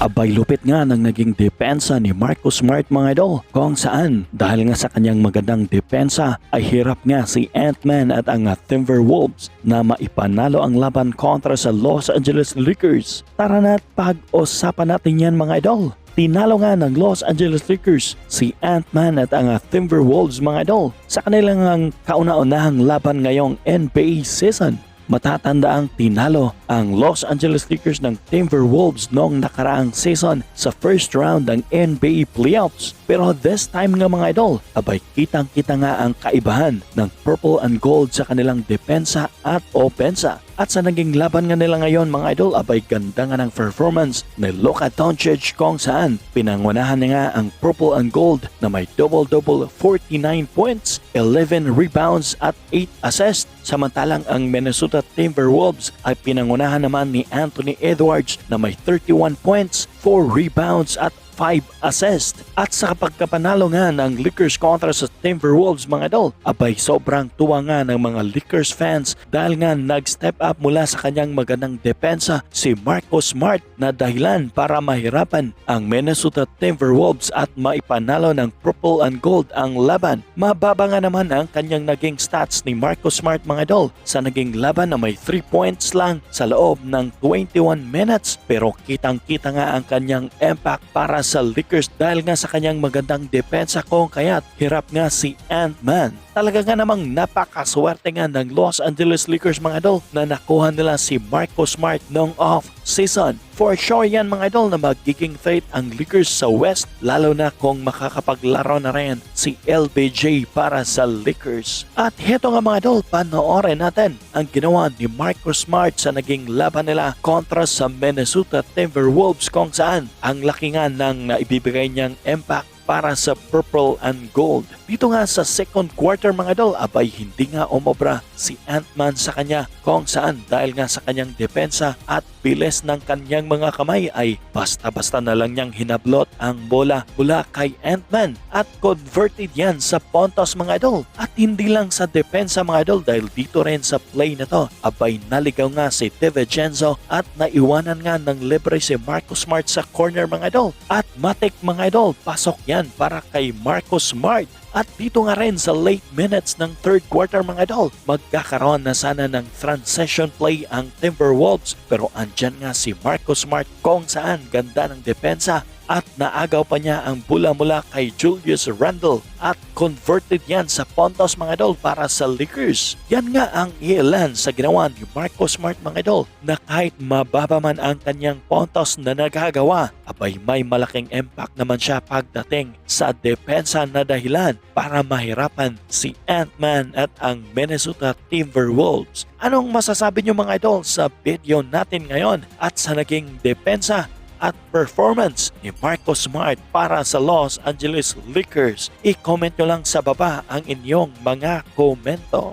Abay lupit nga ng naging depensa ni Marcus Smart mga idol, kung saan dahil nga sa kanyang magandang depensa ay hirap nga si Ant-Man at ang Timberwolves na maipanalo ang laban kontra sa Los Angeles Lakers. Tara na't pag-usapan natin yan mga idol. Tinalo nga ng Los Angeles Lakers si Ant-Man at ang Timberwolves mga idol sa kanilang kauna-unahang laban ngayong NBA season. Matatanda ang tinalo ang Los Angeles Lakers ng Timberwolves noong nakaraang season sa first round ng NBA playoffs. Pero this time nga mga idol, abay kitang-kita nga ang kaibahan ng purple and gold sa kanilang depensa at opensa. At sa naging laban nga nila ngayon mga idol, abay ganda nga ng performance ni Luka Doncic kung saan pinangunahan niya nga ang purple and gold na may double-double 49 points, 11 rebounds at 8 assists. Samantalang ang Minnesota Timberwolves ay pinangunahan naman ni Anthony Edwards na may 31 points, 4 rebounds at 5 assists. At sa pagkapanalo nga ng Lakers kontra sa Timberwolves mga idol, abay sobrang tuwa nga ng mga Lakers fans dahil nga nag-step up mula sa kanyang magandang depensa si Marcus Smart na dahilan para mahirapan ang Minnesota Timberwolves at maipanalo ng purple and gold ang laban. Mababa nga naman ang kanyang naging stats ni Marcus Smart mga idol sa naging laban na may 3 points lang sa loob ng 21 minutes, pero kitang-kita nga ang kanyang impact para sa Lakers dahil nga sa kanyang magandang depensa kung kaya't hirap nga si Ant-Man. Talaga nga namang napakaswerte nga ng Los Angeles Lakers mga idol na nakuha nila si Marcus Smart noong off-season. For sure yan mga idol na magiging threat ang Lakers sa West, lalo na kung makakapaglaro na rin si LBJ para sa Lakers. At heto nga mga idol, panoorin natin ang ginawa ni Marcus Smart sa naging laban nila kontra sa Minnesota Timberwolves kung saan ang laki nga ng naibibigay niyang impact para sa purple and gold. Dito nga sa second quarter mga idol, abay hindi nga umobra si Ant-Man sa kanya kung saan dahil nga sa kanyang depensa at bilis ng kanyang mga kamay ay basta-basta na lang niyang hinablot ang bola mula kay Ant-Man at converted yan sa puntos mga idol. At hindi lang sa depensa mga idol dahil dito rin sa play na to, abay naligaw nga si DiVincenzo at naiwanan nga ng libre si Marcus Smart sa corner mga idol. At matik mga idol, pasok yan para kay Marcus Smart. At dito nga rin sa late minutes ng third quarter mga idol, magkakaroon na sana ng transition play ang Timberwolves, pero andyan nga si Marcus Smart kung saan ganda ng depensa at naagaw pa niya ang bola mula kay Julius Randle at converted yan sa puntos mga idol para sa Lakers. Yan nga ang ilan sa ginawa ni Marcus Smart mga idol na kahit mababa man ang kanyang puntos na nagagawa, abay may malaking impact naman siya pagdating sa depensa na dahilan para mahirapan si Ant-Man at ang Minnesota Timberwolves. Anong masasabi niyo mga idol sa video natin ngayon at sa naging depensa at performance ni Marcus Smart para sa Los Angeles Lakers? I-comment nyo lang sa baba ang inyong mga komento.